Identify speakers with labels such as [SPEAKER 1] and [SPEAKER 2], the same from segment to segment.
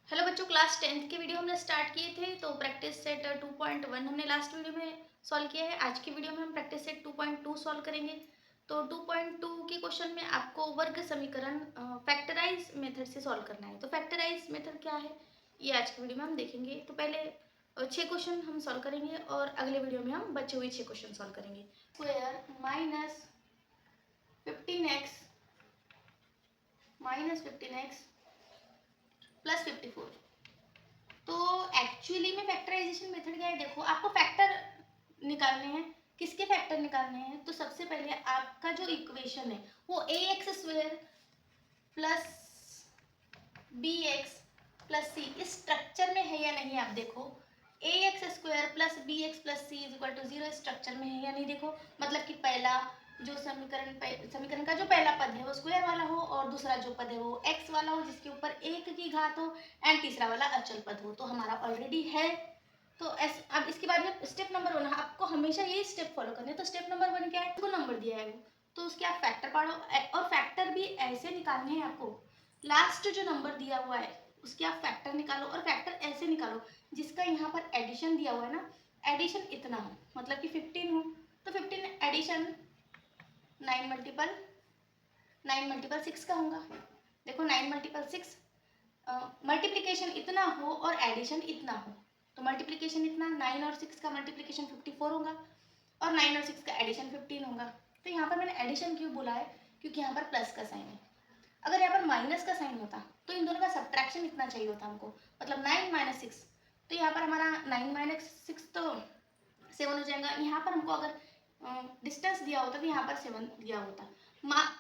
[SPEAKER 1] Hello बच्चों, class 10th के video हमने स्टार्ट किए थे। तो प्रैक्टिस सेट 2.1 हमने लास्ट वीडियो में सॉल्व किया है। आज की वीडियो में हम प्रैक्टिस सेट 2.2 सॉल्व करेंगे। तो 2.2 के क्वेश्चन में आपको वर्ग समीकरण फैक्टराइज मेथड से सॉल्व करना है। तो फैक्टराइज मेथड क्या है ये आज की वीडियो में हम देखेंगे। तो पहले 6 क्वेश्चन हम सॉल्व करेंगे और अगले वीडियो में हम बचे हुए 6 क्वेश्चन सॉल्व करेंगे। Square -15x +54। तो एक्चुअली में फैक्टराइजेशन मेथड क्या है, देखो आपको फैक्टर निकालने हैं। किसके फैक्टर निकालने हैं? तो सबसे पहले आपका जो इक्वेशन है वो ax² प्लस bx प्लस सी इस स्ट्रक्चर में है या नहीं। आप देखो ax² plus bx plus C is equal to 0 structure में है या नहीं। देखो मतलब कि पहला जो समीकरण का जो पहला पद है वो स्क्वायर वाला हो और दूसरा जो पद है वो x वाला हो जिसके ऊपर 1 की घात हो एंड तीसरा वाला अचल पद हो। तो हमारा ऑलरेडी है। तो अब इसके बाद में स्टेप नंबर 1 आपको हमेशा यही स्टेप फॉलो करने हैं। तो स्टेप नंबर 1 क्या है? को नंबर दिया है वो, तो उसके आप फैक्टर पढ़ो और फैक्टर भी ऐसे निकालने हैं आपको। लास्ट जो नंबर दिया हुआ है उसके आप फैक्टर निकालो और फैक्टर ऐसे निकालो जिसका यहाँ पर एडिशन दिया हुआ है ना, एडिशन इतना हो मतलब कि 15 हो। तो 15 एडिशन 9 मल्टीपल 6 का होगा। देखो 9 मल्टीपल 6, मल्टीप्लीकेशन इतना हो और एडिशन इतना हो। तो मल्टीप्लीकेशन इतना 9 और 6 का मल्टीप्लीकेशन 54 होगा और 9 और 6 का एडिशन 15 होगा। तो यहाँ पर मैंने एडिशन क्यों बोला है? क्योंकि यहाँ पर प्लस का साइन है। अगर यहाँ पर माइनस का साइन होता तो इन दोनों का सब्ट्रैक्शन इतना चाहिए होता हमको, मतलब 9 - 6। तो यहाँ पर हमारा 9 - 6 तो 7 हो जाएगा। यहाँ पर हमको अगर डिस्टेंस दिया होता तो यहाँ पर 7 दिया होता।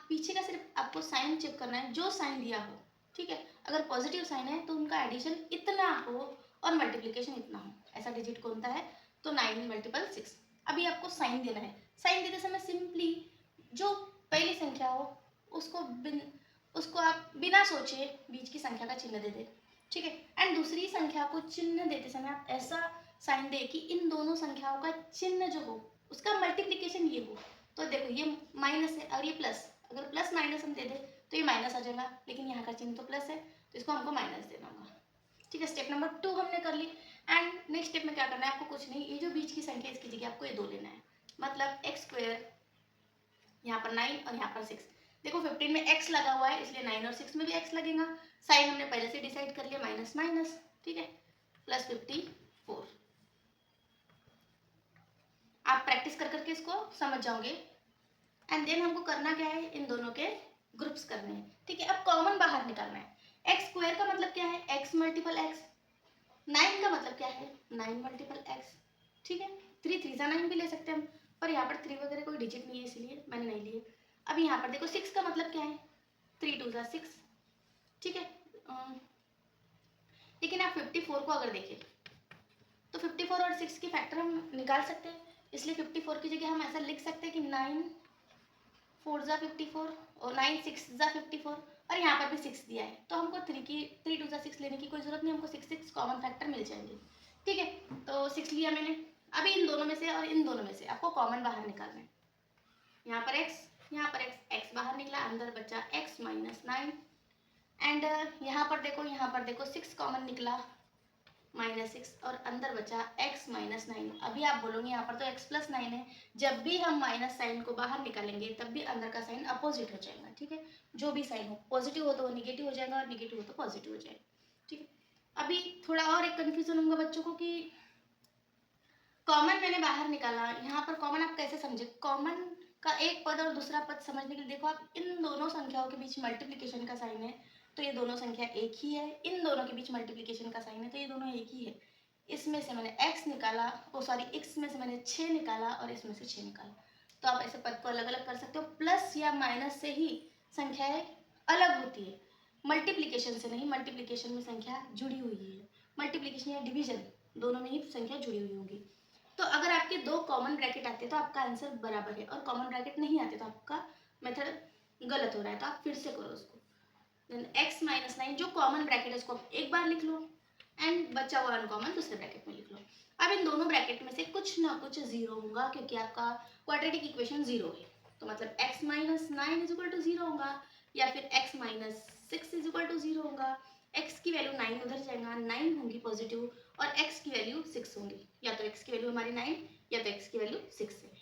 [SPEAKER 1] पीछे का सिर्फ आपको साइन चेक करना है, जो साइन दिया हो, ठीक है। अगर पॉजिटिव साइन है तो उनका एडिशन इतना हो और मल्टीप्लीकेशन इतना हो। ऐसा डिजिट कौन सा है? तो 9 × 6। अभी आपको साइन देना है। साइन देते समय सिंपली जो पहली संख्या हो उसको आप बिना सोचे बीच की संख्या का चिन्ह दे दे, ठीक है। एंड दूसरी संख्या को चिन्ह देते समय आप ऐसा साइन दे कि इन दोनों संख्याओं का चिन्ह जो हो उसका मल्टीप्लीकेशन ये हो। तो देखो ये माइनस है और ये प्लस, अगर प्लस माइनस हम दे दे तो ये माइनस आ जाएगा, लेकिन यहाँ का चिन्ह तो प्लस है तो इसको हमको माइनस देना होगा, ठीक है। स्टेप नंबर 2 हमने कर ली। एंड नेक्स्ट स्टेप में क्या करना है आपको? कुछ नहीं, ये जो बीच की संख्या इसकी जगह आपको ये 2 लेना है। मतलब x², यहाँ पर 9 और यहाँ पर 6। देखो 15 में x लगा हुआ है इसलिए 9 और 6 में भी x लगेगा। साइन हमने पहले से डिसाइड कर लिया, माइनस माइनस, ठीक है, प्लस 54। आप प्रैक्टिस कर करके इसको समझ जाओगे। एंड देन हमको करना क्या है? इन दोनों के ग्रुप्स करने हैं, ठीक है। अब कॉमन बाहर निकालना है। x² का मतलब क्या है? x multiple x। 9 का मतलब क्या है? 9 मल्टीपल x, ठीक है। 3 3 × 9 भी ले सकते हैं हम, पर यहाँ पर 3 वगैरह कोई डिजिट नहीं है इसलिए मैंने नहीं लिए। अब यहाँ पर देखो 6 का मतलब क्या है? 3 2 × 6, ठीक है। लेकिन आप 54 को अगर देखें तो 54 और 6 की फैक्टर हम निकाल सकते हैं, इसलिए 54 की जगह हम ऐसा लिख सकते हैं कि 9 4 × 54 और 9 6 × 54 और यहाँ पर भी 6 दिया है तो हमको 3 2 × 6 लेने की कोई जरूरत नहीं, हमको 6 6 कॉमन फैक्टर मिल जाएंगे, ठीक है। तो 6 लिया मैंने। अभी इन दोनों में से और इन दोनों में से आपको कॉमन बाहर निकालना है। यहाँ पर x, यहाँ पर x बाहर निकला, अंदर बचा x - 9 एंड यहाँ पर देखो 6 कॉमन निकला -6 और अंदर बचा x - 9। अभी आप बोलोगे यहाँ पर तो x + 9 है। जब भी हम माइनस साइन को बाहर निकालेंगे तब भी अंदर का साइन अपोजिट हो जाएगा, ठीक है। जो भी साइन हो, पॉजिटिव हो तो वो निगेटिव हो जाएगा और निगेटिव हो तो पॉजिटिव हो जाएगा, ठीक है। अभी थोड़ा और एक कन्फ्यूजन होगा बच्चों को कि कॉमन मैंने बाहर निकाला, यहाँ पर कॉमन आप कैसे समझे? कॉमन का एक पद और दूसरा पद समझने के लिए देखो आप इन दोनों संख्याओं के बीच मल्टीप्लिकेशन का साइन है तो ये दोनों संख्या एक ही है। इन दोनों के बीच मल्टीप्लिकेशन का साइन है तो ये दोनों एक ही है। इसमें से मैंने x निकाला, इसमें से मैंने 6 निकाला और इसमें से 6 निकाला। तो आप ऐसे पद को अलग अलग कर सकते हो। प्लस या माइनस से ही संख्याएं अलग होती है, मल्टीप्लिकेशन से नहीं। मल्टीप्लिकेशन में संख्या जुड़ी हुई है, मल्टीप्लिकेशन या डिवीजन दोनों में ही संख्या जुड़ी हुई होगी। तो अगर आपके 2 कॉमन ब्रैकेट आते हैं तो आपका आंसर बराबर है, और कॉमन ब्रैकेट नहीं आते तो आपका मेथड गलत हो रहा है, तो आप फिर से करो उसको। देन x - 9 जो कॉमन ब्रैकेट है उसको आप एक बार लिख लो एंड बचा हुआ अनकॉमन दूसरे ब्रैकेट में लिख लो। अब इन दोनों ब्रैकेट में से कुछ ना कुछ जीरो होगा क्योंकि आपका क्वाड्रेटिक इक्वेशन जीरो है। तो मतलब x - 9 = 0 होगा, या फिर x - 6 = 0 होगा, x की वैल्यू 9 उधर जाएगा, 9 होंगी पॉजिटिव, और x की वैल्यू 6 होंगी, या तो x की वैल्यू हमारी 9 या तो x की वैल्यू 6 है।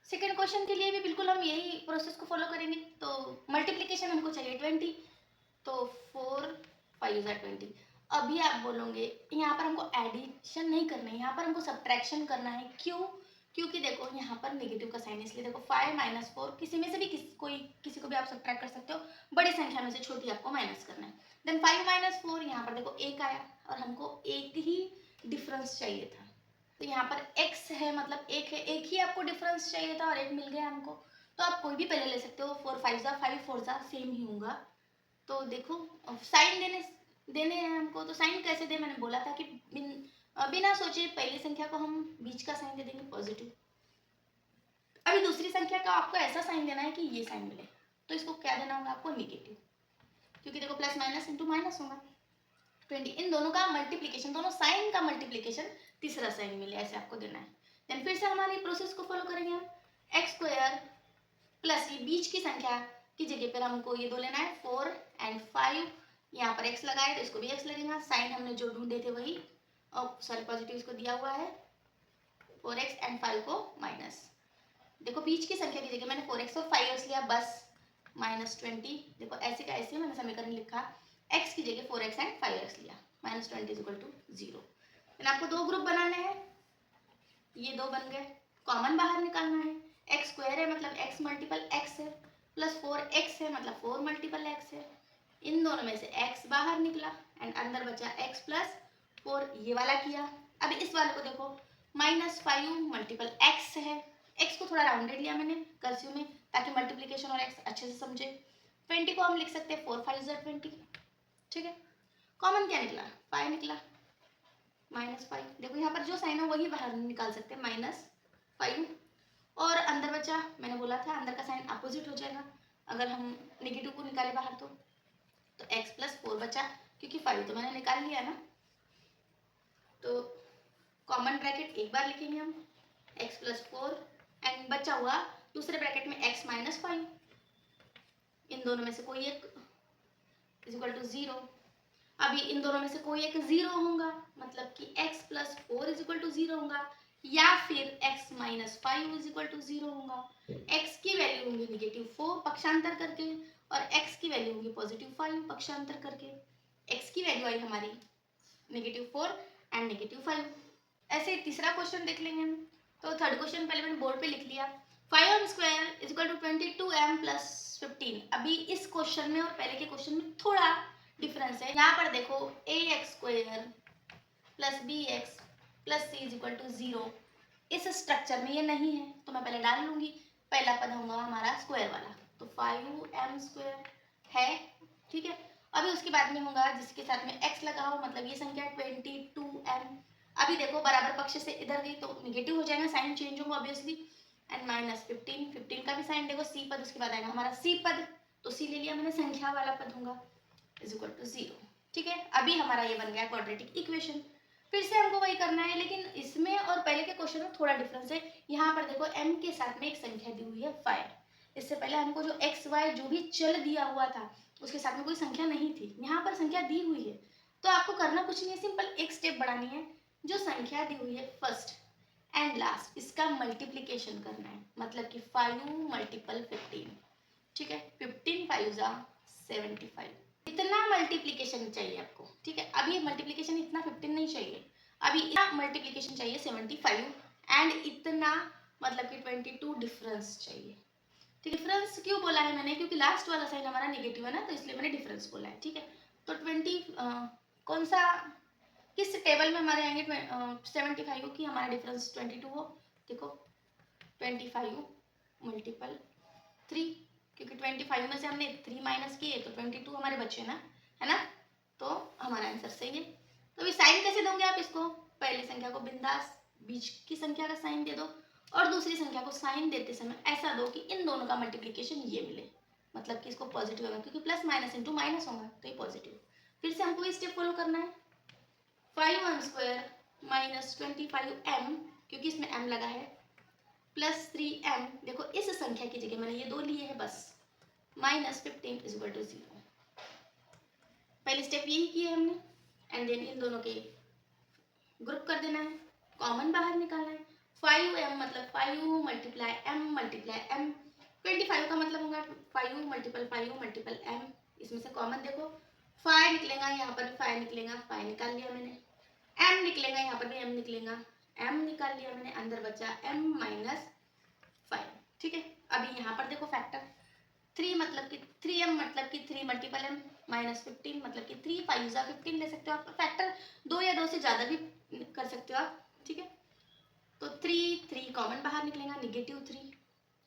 [SPEAKER 1] सेकेंड क्वेश्चन के लिए भी बिल्कुल हम यही प्रोसेस को फॉलो करेंगे। तो मल्टीप्लीकेशन हमको चाहिए 20, तो 4 5 20। अभी आप बोलोगे यहाँ पर हमको एडिशन नहीं करना है, यहाँ पर हमको सब्ट्रैक्शन करना है। क्यों? क्योंकि देखो यहाँ पर नेगेटिव का साइन है, इसलिए देखो 5 - 4 किसी में से भी किसी को भी आप सब्ट्रैक्ट कर सकते हो, बड़ी संख्या में से छोटी आपको माइनस करना है। देन 5 - 4, यहाँ पर देखो 1 आया और हमको एक ही डिफरेंस चाहिए था, तो यहाँ पर x है मतलब एक है, एक ही आपको डिफरेंस चाहिए था और एक मिल गया हमको। तो आप कोई भी पहले ले सकते हो, 4 5 5 4 सेम ही होगा। तो देखो साइन देने हैं हमको, तो साइन कैसे दे, मैंने बोला था कि बिना सोचे पहली संख्या को हम बीच का साइन दे देंगे पॉजिटिव। अभी दूसरी संख्या का आपको ऐसा साइन देना है कि ये साइन मिले, तो इसको क्या देना होगा आपको, नेगेटिव, क्योंकि देखो प्लस माइनस इंटू माइनस होगा 20। इन दोनों का मल्टीप्लीकेशन, दोनों साइन का मल्टीप्लीकेशन, तीसरा साइन मिले, ऐसे आपको देना है। देन फिर से हमारी प्रोसेस को फॉलो करेंगे हम, एक्स स्क्वायर प्लस ये बीच की संख्या की जगह पर हमको ये दो लेना है, 4 और 5। यहाँ पर x लगाए तो इसको भी x लगेगा, साइन हमने जो ढूंढे थे वही, और सॉरी पॉजिटिव इसको दिया हुआ है, 4x और 5 को माइनस। देखो बीच की संख्या की जगह मैंने 4x और 5x लिया बस, -20। देखो ऐसे का ऐसे मैंने समीकरण लिखा, x की जगह 4x और 5x लिया, -20 = 0। फिर आपको दो ग्रुप बनाने हैं, ये दो बन गए, कॉमन बाहर निकालना है। एक्स स्क्वायर है मतलब x मल्टीपल x है, प्लस 4x है मतलब 4 मल्टीपल x है। इन दोनों में से x बाहर निकला एंड अंदर बचा x प्लस 4, ये वाला किया। अभी इस वाले को देखो, -5 मल्टीपल x है, x को थोड़ा राउंडेड लिया मैंने कर्सिव में ताकि मल्टीप्लिकेशन और x अच्छे से समझे। 20 को हम लिख सकते हैं 4 5 20, ठीक है। कॉमन क्या निकला, 5 निकला, -5। देखो यहाँ पर जो साइन है वही बाहर निकाल सकते हैं, -5, और अंदर बचा, मैंने बोला था अंदर का साइन अपोजिट हो जाएगा अगर हम नेगेटिव को निकाले बाहर, तो x प्लस 4 बचा, क्योंकि 5 तो मैंने निकाल लिया ना। तो कॉमन ब्रैकेट एक बार लिखेंगे हम, x प्लस 4 एंड बचा हुआ दूसरे ब्रैकेट में x माइनस 5, इन दोनों में से कोई एक = 0। अभी इन दोनों में से कोई एक 0 होगा, मतलब कि x प्लस 4 = 0 होगा, या फिर x माइनस 5 = 0 होगा। x की वैल्यू होगी -4 पक्षांतर करके, और x की वैल्यू होगी +5 पक्षांतर करके। x की वैल्यू आई हमारी -4 एंड -5। ऐसे तीसरा क्वेश्चन देख लेंगे हम। तो थर्ड क्वेश्चन पहले मैंने बोर्ड पे लिख लिया, 5m² = 22m + 15। अभी इस क्वेश्चन में और पहले के क्वेश्चन में थोड़ा डिफरेंस है। यहाँ पर देखो ax² + bx + c = 0, इस स्ट्रक्चर में ये नहीं है, तो मैं पहले डाल लूंगी। पहला पद होगा हमारा स्क्वायर वाला, तो 5m² है, ठीक है। अभी उसके बाद में होगा जिसके साथ में x लगा हो, मतलब ये संख्या 22m। अभी देखो बराबर पक्ष से इधर गई तो निगेटिव हो जाएगा, साइन चेंज होगा ऑब्वियसली, एंड -15 का भी साइन देखो, c पद उसके बाद आएगा हमारा c पद, तो c ले लिया मैंने, संख्या वाला पद होगा = 0, ठीक है। अभी हमारा ये बन गया क्वाड्रेटिक इक्वेशन। फिर से हमको वही करना है, लेकिन इसमें और पहले के क्वेश्चन में थोड़ा डिफरेंस है। यहाँ पर देखो m के साथ में एक संख्या दी हुई है 5, इससे पहले हमको जो x y जो भी चल दिया हुआ था उसके साथ में कोई संख्या नहीं थी, यहाँ पर संख्या दी हुई है। तो आपको करना कुछ नहीं है, सिंपल एक स्टेप बढ़ानी है, जो संख्या दी हुई है फर्स्ट एंड लास्ट इसका मल्टीप्लीकेशन करना है, मतलब कि 5 × 15, ठीक है। 15 5 75, इतना मल्टीप्लीकेशन चाहिए आपको, ठीक है। अभी मल्टीप्लीकेशन इतना 15 नहीं चाहिए, अभी इतना मल्टीप्लीकेशन चाहिए 75, एंड इतना मतलब कि 22 डिफरेंस चाहिए। डिफरेंस क्यों बोला है मैंने, क्योंकि लास्ट वाला साइन हमारा नेगेटिव है ना, तो इसलिए मैंने डिफरेंस बोला है, ठीक है। तो 20 कौन सा किस टेबल में हमारे आएंगे 75 की हमारा डिफरेंस 22 हो, देखो 25 × 3, क्योंकि 25 में से हमने 3 माइनस किए तो 22 हमारे बचे ना, है ना, तो हमारा आंसर सही है। तो अभी साइन कैसे दोगे आप इसको, पहली संख्या को बिंदास बीच की संख्या का साइन दे दो, और दूसरी संख्या को साइन देते समय ऐसा दो कि इन दोनों का मल्टीप्लिकेशन ये मिले, मतलब कि इसको पॉजिटिव होगा, क्योंकि प्लस माइनस इंटू माइनस होगा तो ये पॉजिटिव। फिर से हमको ये स्टेप फॉलो करना है, 5m² - 25m, क्योंकि इसमें m लगा है, +3m, देखो इस संख्या की जगह मैंने ये दो लिए हैं बस, -15 = 0। पहली स्टेप यही की है हमने, एंड देन इन दोनों के ग्रुप कर देना है, कॉमन बाहर निकालना है। 5m मतलब 5 मल्टीप्लाई m, 25 का मतलब होगा 5 मल्टीपल 5 मल्टीपल m। इसमें से कॉमन देखो 5 निकलेगा, यहाँ पर भी 5 निकलेगा, 5 निकाल लिया मैंने। m निकलेगा, यहाँ पर भी m निकलेगा, m निकाल लिया मैंने। अंदर बचा m माइनस 5। ठीक है, अभी यहाँ पर देखो फैक्टर 3 मतलब कि 3m मतलब कि 3 मल्टीपल m माइनस 15 मतलब कि 3 5 जा 15 ले सकते हो आप। फैक्टर 2 या 2 से ज़्यादा भी कर सकते हो आप। ठीक है, तो 3 कॉमन बाहर निकलेगा, -3।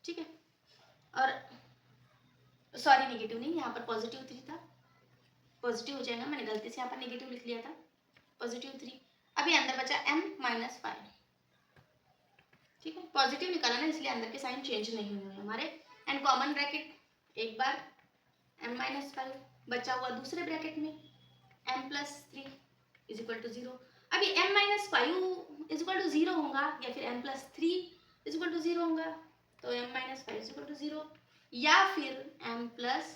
[SPEAKER 1] ठीक है, और सॉरी नेगेटिव नहीं, यहाँ पर +3 था, पॉजिटिव हो जाएगा, मैंने गलती से यहाँ पर नेगेटिव लिख लिया था, +3। अभी अंदर बचा m माइनस 5। ठीक है, पॉजिटिव निकाला ना, इसलिए अंदर के साइन चेंज नहीं हुए हमारे। एंड कॉमन ब्रैकेट एक बार m माइनस 5, बचा हुआ दूसरे ब्रैकेट में m plus 3 is equal to 0। अभी m minus 5 is equal to 0 होगा या फिर m plus 3 is equal to 0 होगा, तो m minus 5 is equal to 0 या फिर m plus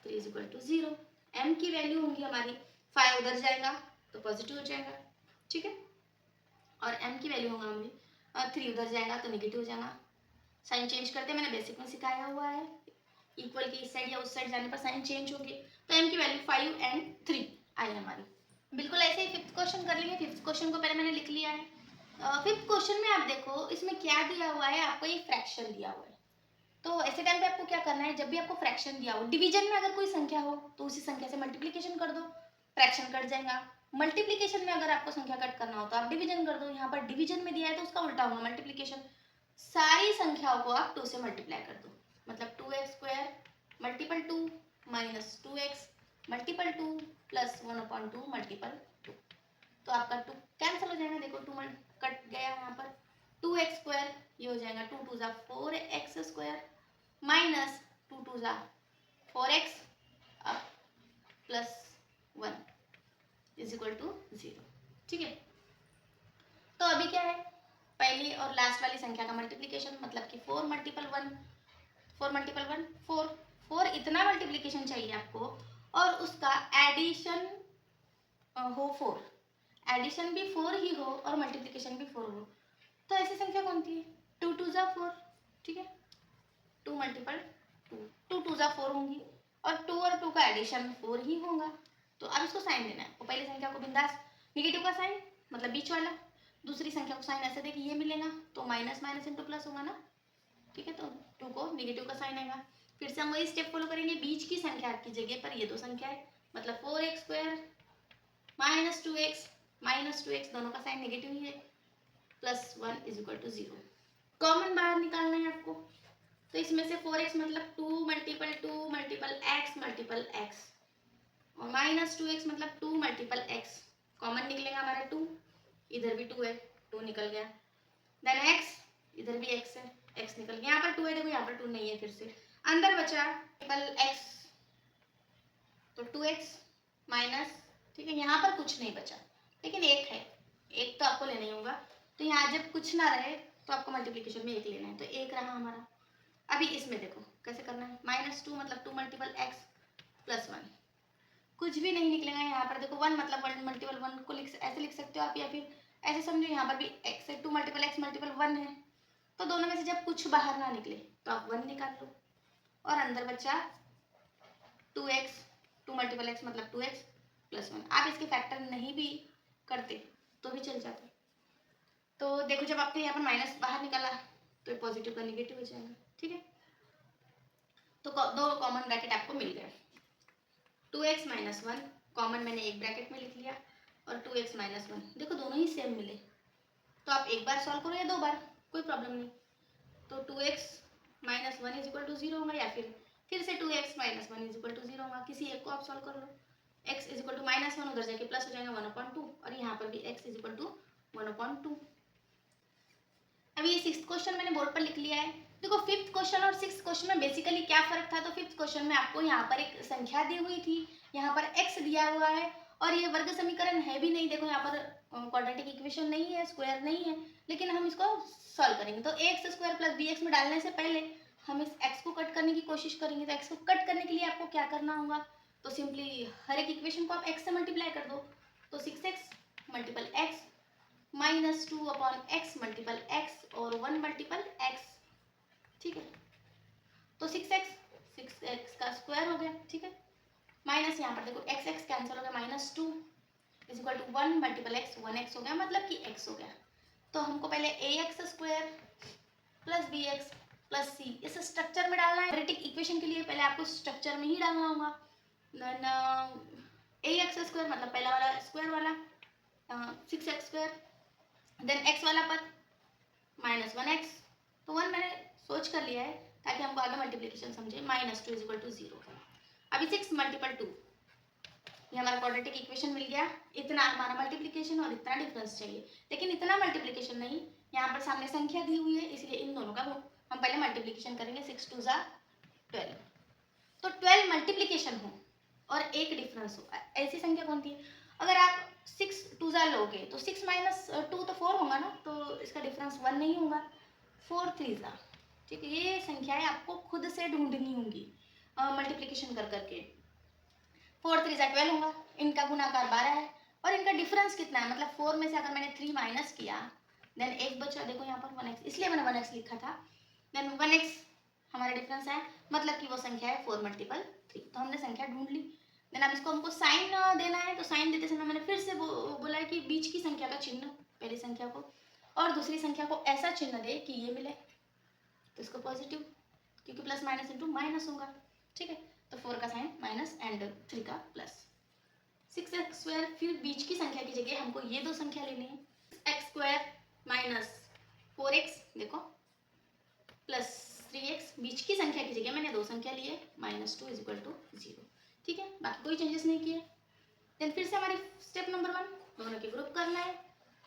[SPEAKER 1] 3 is equal to 0। m की वैल्यू होंगी हमारी, 5 उधर जाएगा तो पॉजिटिव हो जाएगा। ठीक है, और m की वैल्यू होगा हमारी 3 उधर जाएगा तो नेगेटिव हो जाएगा। साइन चेंज करते मैंने बेसिक में सिखाया हुआ है, इक्वल की इस साइड या उस साइड जाने पर साइन चेंज होंगे। तो m की वैल्यू 5 एंड 3 आई हमारी। बिल्कुल ऐसे ही फिफ्थ क्वेश्चन कर लेंगे। फिफ्थ क्वेश्चन को पहले मैंने लिख लिया है। फिफ्थ क्वेश्चन में आप देखो, इसमें क्या दिया हुआ है, आपको एक फ्रैक्शन दिया हुआ है। तो ऐसे टाइम पे आपको क्या करना है, जब भी आपको फ्रैक्शन दिया हो, डिवीजन में अगर कोई संख्या हो तो उसी संख्या से मल्टीप्लिकेशन कर दो, फ्रैक्शन कट जाएगा। मल्टीप्लिकेशन में अगर आपको संख्या कट करना हो तो आप डिवीजन कर दो। यहाँ पर डिवीजन में दिया है तो उसका उल्टा होगा मल्टीप्लिकेशन। सारी संख्याओं को आप 2 से मल्टीप्लाई कर दो, मतलब 2x² multiple 2 minus 2x multiple 2 plus 1/2 multiple 2। तो आपका 2 कैंसिल हो जाएगा, देखो 2 कट गया यहाँ पर, 2x² ये हो जाएगा 2 2 जा 4x² माइनस 2 2 जा 4x अब प्लस 1 इज इक्वल टू 0। ठीक है, तो अभी क्या है, पहली और लास्ट वाली संख्या का मल्टीप्लिकेशन, मतलब कि 4 मल्टीपल 1 4 मल्टीपल 1 4 4 इतना मल्टीप्लिकेशन चाहिए आपको, और उसका एडिशन हो 4, एडिशन भी 4 ही हो और मल्टीप्लिकेशन भी 4 हो। तो ऐसी संख्या कौन सी है, 2 2 जा 4। ठीक है, 2 मल्टीपल 2 2 2 जा 4 होंगी, और 2 और 2 का एडिशन 4 ही होगा। तो अब इसको साइन देना है, तो पहली संख्या को बिंदास निगेटिव का साइन, मतलब बीच वाला, दूसरी संख्या को साइन ऐसे दे कि ये मिलेगा, तो माइनस माइनस इंटू प्लस होगा ना। ठीक है, तो 2 को निगेटिव का साइन आएगा। फिर से हम वही स्टेप फॉलो करेंगे, बीच की संख्या की जगह पर ये 2 संख्या है, मतलब 4x² माइनस 2x दोनों का साइन नेगेटिव ही है, plus 1 is equal to 0। Common बाहर निकालना है आपको, तो इसमें से 4x मतलब 2 मल्टीपल x और माइनस 2x मतलब 2 मल्टीपल x, कॉमन निकलेगा हमारा 2, इधर भी 2 है, 2 निकल गया। देन x, इधर भी x है, x निकल गया। यहाँ पर 2 है, देखो यहाँ पर 2 नहीं है, फिर से अंदर बचा मल्टीपल x, तो 2x माइनस, ठीक है, यहाँ पर कुछ नहीं बचा, लेकिन एक है, एक तो आपको लेना ही होगा। तो यहाँ जब कुछ ना रहे तो आपको मल्टीप्लिकेशन में एक लेना है, तो एक रहा हमारा। अभी इसमें देखो कैसे करना है, -2 मतलब 2 मल्टीपल x प्लस 1, कुछ भी नहीं निकलेगा यहाँ पर। देखो 1 मतलब 1 मल्टीपल 1 को ऐसे लिख सकते हो आप, या फिर ऐसे समझो यहाँ पर भी x है, 2 मल्टीपल x मल्टीपल 1 है, तो दोनों में से जब कुछ बाहर ना निकले तो आप 1 निकाल लो, और अंदर बचा 2x, 2 मल्टीपल x मतलब 2x प्लस 1। आप इसके फैक्टर नहीं भी करते तो भी चल जाता। तो देखो जब आपने यहाँ पर माइनस बाहर निकाला तो पॉजिटिव का निगेटिव हो जाएगा। ठीक है, तो दो कॉमन ब्रैकेट आपको मिल गए, 2x माइनस 1 कॉमन मैंने एक ब्रैकेट में लिख लिया, और 2x माइनस 1, देखो दोनों ही सेम मिले, तो आप एक बार सॉल्व करो या 2 बार, कोई प्रॉब्लम नहीं। तो 2x minus 1 is equal to 0 होगा, या फिर से 2x minus 1 is equal to 0 होगा, किसी एक को आप सॉल्व कर लो। x इज इक्वल टू -1 उधर जाके प्लस हो जाएगा 1/2, और यहाँ पर भी x इज इक्वल टू 1/2। अभी ये 6th क्वेश्चन मैंने बोर्ड पर लिख लिया है। देखो 5th क्वेश्चन और 6th क्वेश्चन में बेसिकली क्या फर्क था, तो 5th क्वेश्चन में आपको यहाँ पर एक संख्या दी हुई थी, यहाँ पर x दिया हुआ है, और ये वर्ग समीकरण है भी नहीं, देखो यहाँ पर क्वाड्रेटिक इक्वेशन नहीं है, स्क्वायर नहीं है, लेकिन हम इसको सॉल्व करेंगे। तो ax² प्लस bx में डालने से पहले हम इस x को कट करने की कोशिश करेंगे। तो x को कट करने के लिए आपको क्या करना होगा, तो सिंपली हर एक इक्वेशन को आप x से मल्टीप्लाई कर दो, तो 6x multiple x minus 2 upon x multiple x और 1 मल्टीपल x, ठीक है। तो 6x का स्क्वायर हो गया, ठीक है, माइनस यहाँ पर देखो x कैंसिल हो गया, minus 2 is equal to 1 multiple x, 1x हो गया, मतलब कि x हो गया। तो हमको पहले ax square plus bx plus c इस स्ट्रक्चर में डालना है। क्वाड्रेटिक इक्वेशन के लिए पहले आपको स्ट्रक्चर में ही डालना होगा। देन ax स्क्वायर मतलब पहला वाला स्क्वायर वाला 6x स्क्वायर, देन x वाला पद माइनस 1x, तो 1 मैंने सोच कर लिया है ताकि हमको आगे मल्टीप्लिकेशन समझे, माइनस 2 इज इक्वल टू 0। अभी 6 मल्टीपल 2, ये हमारा क्वाड्रेटिक इक्वेशन मिल गया। इतना हमारा मल्टीप्लिकेशन और इतना डिफरेंस चाहिए, लेकिन इतना मल्टीप्लिकेशन नहीं, यहाँ पर सामने संख्या दी हुई है इसलिए इन दोनों का हम पहले मल्टीप्लिकेशन करेंगे। 6 2 ज़ा 12, तो 12 मल्टीप्लिकेशन हो और एक डिफरेंस हो, ऐसी संख्या कौन थी? अगर आप 6 2 ज़ा लोगे तो 6 माइनस 2 तो 4 होगा ना, तो इसका डिफरेंस 1 नहीं होगा। 4 3 ज़ा, ठीक है, ये संख्याएं आपको खुद से ढूंढनी होंगी मल्टीप्लिकेशन कर करके। 4 3 ज़ा 12 होगा, इनका गुणाकार 12 है और इनका डिफरेंस कितना है, मतलब 4 में से अगर मैंने 3 माइनस किया देन एक बचा, देखो यहाँ पर 1x, इसलिए मैंने 1x लिखा था। देन 1x हमारा डिफरेंस है, मतलब कि वो संख्या है 4 मल्टीपल 3, तो हमने संख्या ढूंढ ली। देन अब इसको हमको साइन देना है, तो साइन देते समय मैंने फिर से बोला है कि बीच की संख्या का चिन्ह पहली संख्या को और दूसरी संख्या को ऐसा चिन्ह दे कि ये मिले, तो इसको पॉजिटिव, क्योंकि प्लस माइनस इंटू माइनस होगा, ठीक है। तो 4 का साइन माइनस एंड 3 का प्लस। 6x स्क्वायर, फिर बीच की संख्या की जगह हमको ये दो संख्या लेनी है, x स्क्वायर माइनस 4x देखो प्लस 3x, बीच की संख्या की जगह मैंने दो संख्या ली है, माइनस 2 इज इक्वल टू 0, ठीक है, बाकी कोई चेंजेस नहीं किए। देन फिर से हमारी स्टेप नंबर 1, दोनों के ग्रुप करना है,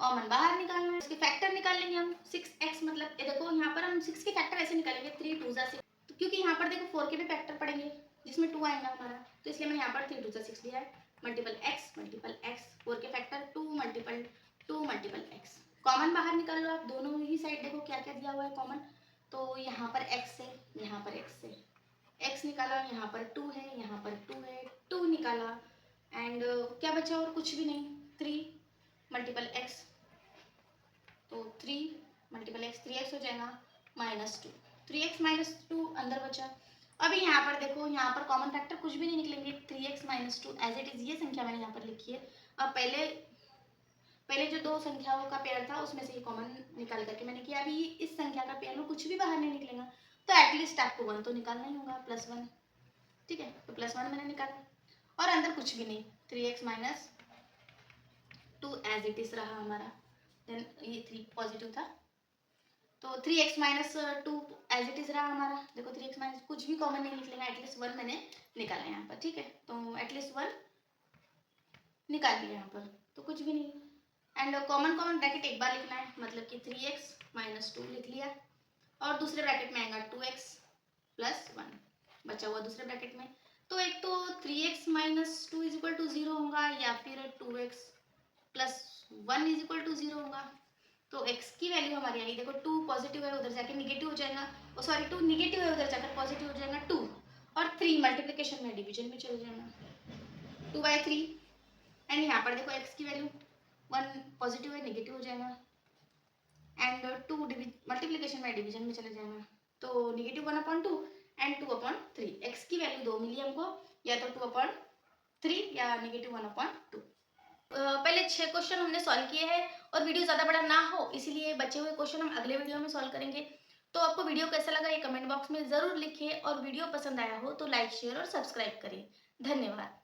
[SPEAKER 1] कॉमन बाहर निकालना है, उसके फैक्टर निकाल लेंगे हम। 6x मतलब ये देखो यहाँ पर हम 6 के फैक्टर ऐसे निकालेंगे, 3 2 ज़ा 6, तो क्योंकि यहाँ पर देखो 4 के भी फैक्टर पड़ेंगे जिसमें 2 आएगा हमारा, तो इसलिए मैंने यहाँ पर 3 2 ज़ा 6 लिया है, मल्टीपल x, 4 के फैक्टर 2 मल्टीपल x। कॉमन बाहर निकाल लो आप, दोनों ही साइड देखो क्या क्या दिया हुआ है कॉमन, तो यहाँ पर x है, यहाँ पर x है, x निकाला, यहाँ पर 2 है, यहाँ पर 2 है, 2 निकाला एंड क्या बचा और कुछ भी नहीं, 3 मल्टीपल x, तो 3 मल्टीपल x 3x हो जाएगा माइनस 2, 3x माइनस 2 अंदर बचा। अभी यहाँ पर देखो, यहाँ पर कॉमन फैक्टर कुछ भी नहीं निकलेंगे, 3x minus 2 as it is, ये संख्या मैंने यहाँ पर लिखी है। अब पहले जो दो संख्याओं का पेयर था उसमें से ये कॉमन निकाल करके मैंने किया। अभी इस संख्या का पेयर में कुछ भी बाहर नहीं निकलेगा, तो एटलीस्ट आपको 1 तो निकालना ही होगा, +1, ठीक है, तो +1 मैंने निकाला और अंदर कुछ भी नहीं, 3x minus 2 as it is रहा हमारा। देन ये 3 पॉजिटिव था, तो 3x minus 2 as it is रहा हमारा। देखो 3x माइनस कुछ भी कॉमन नहीं निकलेगा, एटलीस्ट 1 मैंने निकाला यहाँ पर, ठीक है, तो एटलीस्ट 1 निकाल लिया यहाँ पर, तो कुछ भी नहीं। एंड कॉमन ब्रैकेट एक बार लिखना है, मतलब कि 3x माइनस 2 लिख लिया और दूसरे ब्रैकेट में आएगा 2x प्लस 1 बचा हुआ दूसरे ब्रैकेट में। तो एक तो 3x minus 2 is equal to 0 होगा या फिर 2x plus 1 is equal to 0 होगा। तो x की वैल्यू हमारी आई, देखो 2 पॉजिटिव है उधर जाके निगेटिव हो जाएगा, ओ सॉरी 2 निगेटिव है उधर जाकर पॉजिटिव हो जाएगा 2, और 3 मल्टीप्लिकेशन में डिवीजन में चले जाएगा 2/3। एंड यहाँ पर देखो x की वैल्यू 1 पॉजिटिव है निगेटिव हो जाएगा एंड 2 मल्टीप्लिकेशन में डिवीजन में चले जाएगा, तो निगेटिव 1/2 एंड 2/3। x की वैल्यू 2 मिली हमको, या तो 2/3 या निगेटिव 1/2। पहले 6 क्वेश्चन हमने सॉल्व किए हैं और वीडियो ज़्यादा बड़ा ना हो इसीलिए बचे हुए क्वेश्चन हम अगले वीडियो में सॉल्व करेंगे। तो आपको वीडियो कैसा लगा ये कमेंट बॉक्स में ज़रूर लिखिए और वीडियो पसंद आया हो तो लाइक शेयर और सब्सक्राइब करें। धन्यवाद।